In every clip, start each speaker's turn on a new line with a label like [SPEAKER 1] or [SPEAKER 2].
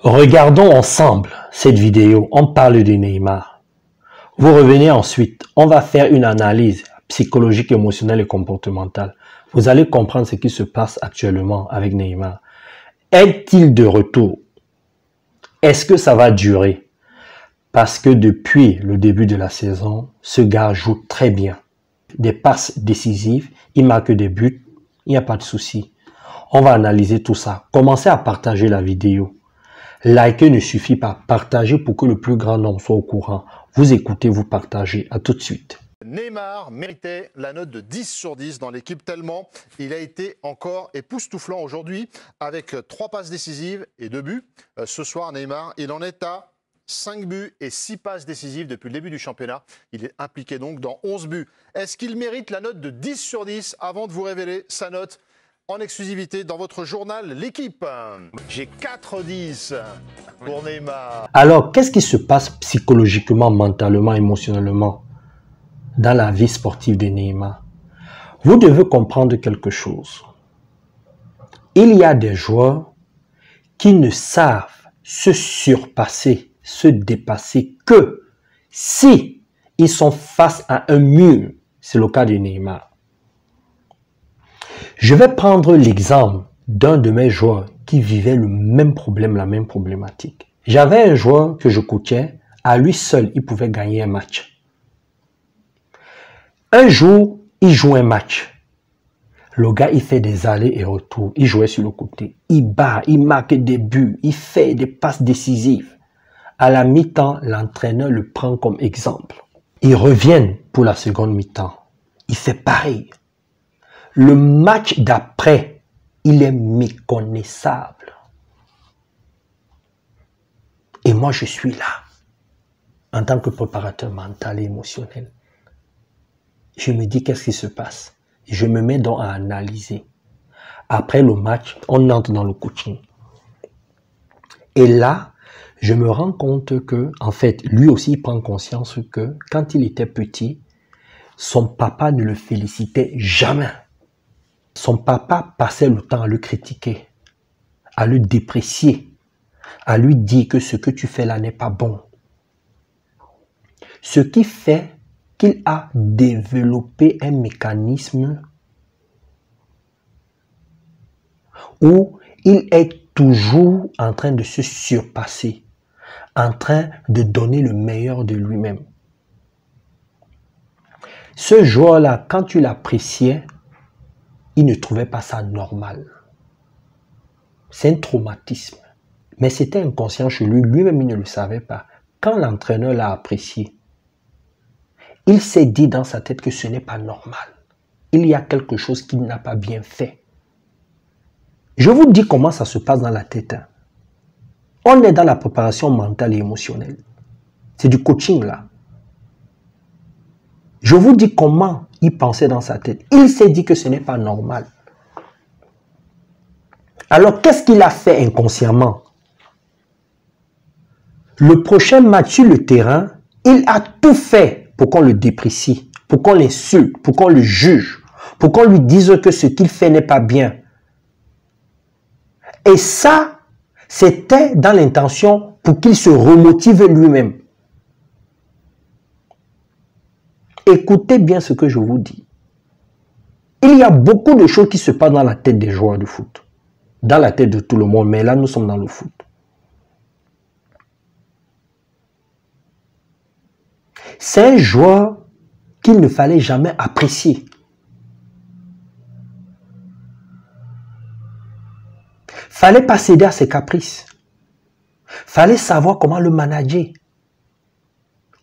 [SPEAKER 1] Regardons ensemble cette vidéo, on parle de Neymar. Vous revenez ensuite, on va faire une analyse psychologique, émotionnelle et comportementale. Vous allez comprendre ce qui se passe actuellement avec Neymar. Est-il de retour? Est-ce que ça va durer? Parce que depuis le début de la saison, ce gars joue très bien. Des passes décisives, il marque des buts, il n'y a pas de souci. On va analyser tout ça. Commencez à partager la vidéo. Liker ne suffit pas. Partagez pour que le plus grand nombre soit au courant. Vous écoutez, vous partagez. À tout de suite.
[SPEAKER 2] Neymar méritait la note de 10 sur 10 dans l'équipe tellement il a été encore époustouflant aujourd'hui avec 3 passes décisives et 2 buts. Ce soir, Neymar, il en est à 5 buts et 6 passes décisives depuis le début du championnat. Il est impliqué donc dans 11 buts. Est-ce qu'il mérite la note de 10 sur 10 avant de vous révéler sa note en exclusivité dans votre journal L'équipe? J'ai 4-10 pour Neymar.
[SPEAKER 1] Alors, qu'est-ce qui se passe psychologiquement, mentalement, émotionnellement dans la vie sportive de Neymar? Vous devez comprendre quelque chose. Il y a des joueurs qui ne savent se surpasser, se dépasser que si ils sont face à un mur. C'est le cas de Neymar. Je vais prendre l'exemple d'un de mes joueurs qui vivait le même problème, la même problématique. J'avais un joueur que je coachais, à lui seul, il pouvait gagner un match. Un jour, il joue un match. Le gars, il fait des allers et retours. Il jouait sur le côté. Il bat, il marque des buts, il fait des passes décisives. À la mi-temps, l'entraîneur le prend comme exemple. Ils reviennent pour la seconde mi-temps. Il fait pareil. Le match d'après, il est méconnaissable. Et moi, je suis là, en tant que préparateur mental et émotionnel. Je me dis, qu'est-ce qui se passe? Je me mets donc à analyser. Après le match, on entre dans le coaching. Et là, je me rends compte que, en fait, lui aussi, il prend conscience que quand il était petit, son papa ne le félicitait jamais. Son papa passait le temps à le critiquer, à le déprécier, à lui dire que ce que tu fais là n'est pas bon. Ce qui fait qu'il a développé un mécanisme où il est toujours en train de se surpasser, en train de donner le meilleur de lui-même. Ce joueur-là, quand tu l'appréciais, il ne trouvait pas ça normal. C'est un traumatisme. Mais c'était inconscient chez lui. Lui-même, il ne le savait pas. Quand l'entraîneur l'a apprécié, il s'est dit dans sa tête que ce n'est pas normal. Il y a quelque chose qu'il n'a pas bien fait. Je vous dis comment ça se passe dans la tête. On est dans la préparation mentale et émotionnelle. C'est du coaching là. Je vous dis comment il pensait dans sa tête. Il s'est dit que ce n'est pas normal. Alors, qu'est-ce qu'il a fait inconsciemment? Le prochain match sur le terrain, il a tout fait pour qu'on le déprécie, pour qu'on l'insulte, pour qu'on le juge, pour qu'on lui dise que ce qu'il fait n'est pas bien. Et ça, c'était dans l'intention pour qu'il se remotive lui-même. Écoutez bien ce que je vous dis. Il y a beaucoup de choses qui se passent dans la tête des joueurs de foot. Dans la tête de tout le monde, mais là nous sommes dans le foot. C'est un joueur qu'il ne fallait jamais apprécier. Fallait pas céder à ses caprices. Fallait savoir comment le manager,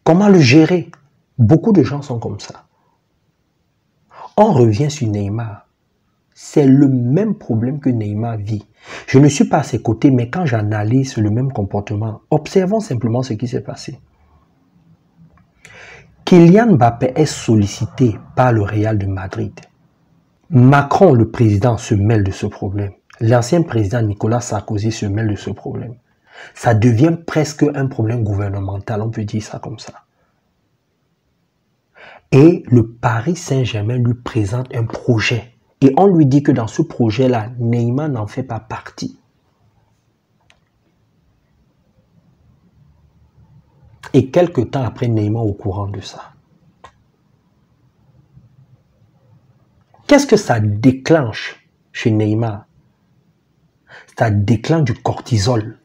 [SPEAKER 1] comment le gérer. Beaucoup de gens sont comme ça. On revient sur Neymar. C'est le même problème que Neymar vit. Je ne suis pas à ses côtés, mais quand j'analyse le même comportement, observons simplement ce qui s'est passé. Kylian Mbappé est sollicité par le Real de Madrid. Macron, le président, se mêle de ce problème. L'ancien président Nicolas Sarkozy se mêle de ce problème. Ça devient presque un problème gouvernemental, on peut dire ça comme ça. Et le Paris Saint-Germain lui présente un projet. Et on lui dit que dans ce projet-là, Neymar n'en fait pas partie. Et quelques temps après, Neymar au courant de ça. Qu'est-ce que ça déclenche chez Neymar? Ça déclenche du cortisol.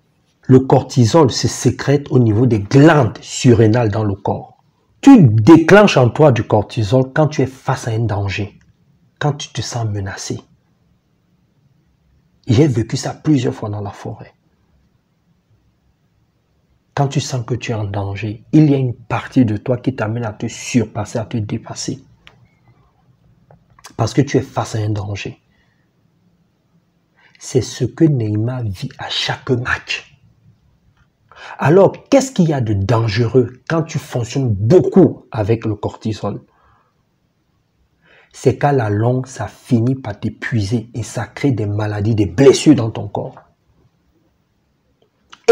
[SPEAKER 1] Le cortisol se sécrète au niveau des glandes surrénales dans le corps. Tu déclenches en toi du cortisol quand tu es face à un danger, quand tu te sens menacé. J'ai vécu ça plusieurs fois dans la forêt. Quand tu sens que tu es en danger, il y a une partie de toi qui t'amène à te surpasser, à te dépasser. Parce que tu es face à un danger. C'est ce que Neymar vit à chaque match. Alors, qu'est-ce qu'il y a de dangereux quand tu fonctionnes beaucoup avec le cortisol? C'est qu'à la longue, ça finit par t'épuiser et ça crée des maladies, des blessures dans ton corps.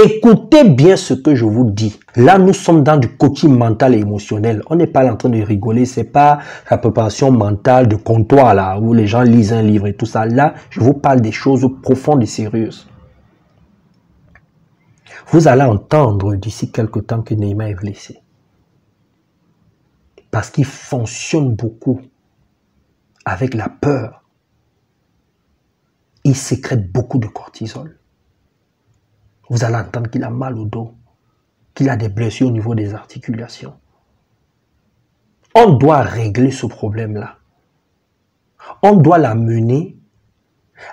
[SPEAKER 1] Écoutez bien ce que je vous dis. Là, nous sommes dans du coaching mental et émotionnel. On n'est pas en train de rigoler. C'est pas la préparation mentale de comptoir là, où les gens lisent un livre et tout ça. Là, je vous parle des choses profondes et sérieuses. Vous allez entendre d'ici quelque temps que Neymar est blessé. Parce qu'il fonctionne beaucoup avec la peur. Il sécrète beaucoup de cortisol. Vous allez entendre qu'il a mal au dos, qu'il a des blessures au niveau des articulations. On doit régler ce problème-là. On doit l'amener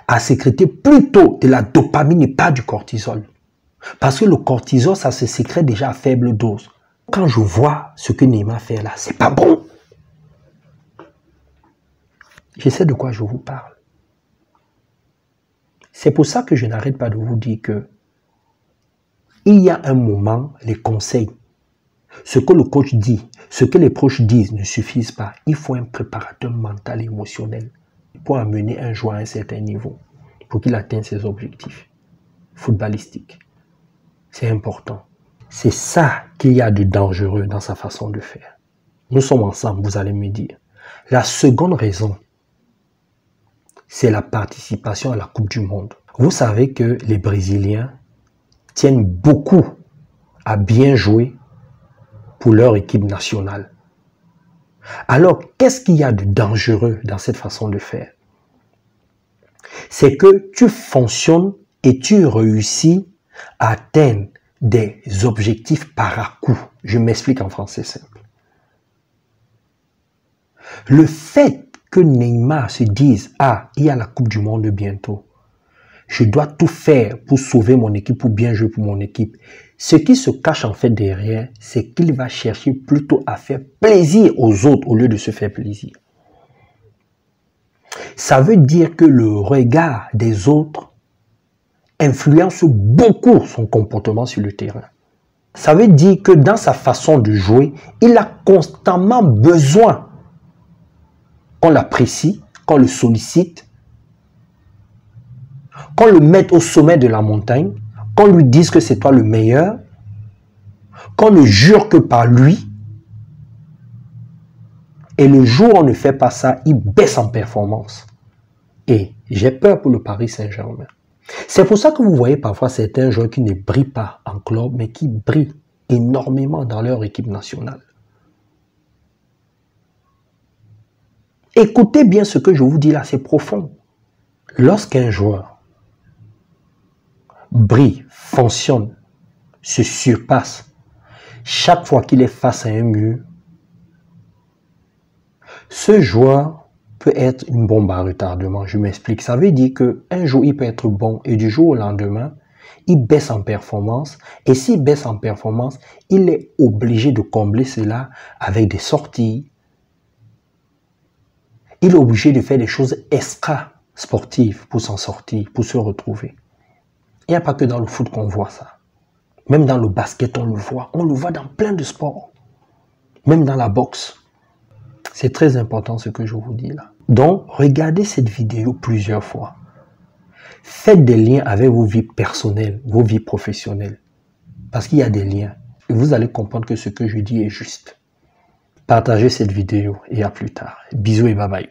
[SPEAKER 1] à sécréter plutôt de la dopamine et pas du cortisol. Parce que le cortisol, ça se sécrète déjà à faible dose. Quand je vois ce que Neymar fait là, c'est pas bon. Je sais de quoi je vous parle. C'est pour ça que je n'arrête pas de vous dire que il y a un moment, les conseils, ce que le coach dit, ce que les proches disent ne suffisent pas. Il faut un préparateur mental et émotionnel pour amener un joueur à un certain niveau, pour qu'il atteigne ses objectifs footballistiques. C'est important. C'est ça qu'il y a de dangereux dans sa façon de faire. Nous sommes ensemble, vous allez me dire. La seconde raison, c'est la participation à la Coupe du Monde. Vous savez que les Brésiliens tiennent beaucoup à bien jouer pour leur équipe nationale. Alors, qu'est-ce qu'il y a de dangereux dans cette façon de faire? C'est que tu fonctionnes et tu réussis à atteindre des objectifs par à coup. Je m'explique en français simple. Le fait que Neymar se dise « Ah, il y a la Coupe du Monde bientôt. Je dois tout faire pour sauver mon équipe, pour bien jouer pour mon équipe. » Ce qui se cache en fait derrière, c'est qu'il va chercher plutôt à faire plaisir aux autres au lieu de se faire plaisir. Ça veut dire que le regard des autres influence beaucoup son comportement sur le terrain. Ça veut dire que dans sa façon de jouer, il a constamment besoin qu'on l'apprécie, qu'on le sollicite, qu'on le mette au sommet de la montagne, qu'on lui dise que c'est toi le meilleur, qu'on ne jure que par lui. Et le jour où on ne fait pas ça, il baisse en performance. Et j'ai peur pour le Paris Saint-Germain. C'est pour ça que vous voyez parfois certains joueurs qui ne brillent pas en club, mais qui brillent énormément dans leur équipe nationale. Écoutez bien ce que je vous dis là, c'est profond. Lorsqu'un joueur brille, fonctionne, se surpasse, chaque fois qu'il est face à un mur, ce joueur peut être une bombe à retardement. Je m'explique. Ça veut dire qu'un jour, il peut être bon et du jour au lendemain, il baisse en performance. Et s'il baisse en performance, il est obligé de combler cela avec des sorties. Il est obligé de faire des choses extra sportives pour s'en sortir, pour se retrouver. Il n'y a pas que dans le foot qu'on voit ça. Même dans le basket, on le voit. On le voit dans plein de sports. Même dans la boxe. C'est très important ce que je vous dis là. Donc, regardez cette vidéo plusieurs fois. Faites des liens avec vos vies personnelles, vos vies professionnelles. Parce qu'il y a des liens. Et vous allez comprendre que ce que je dis est juste. Partagez cette vidéo et à plus tard. Bisous et bye bye.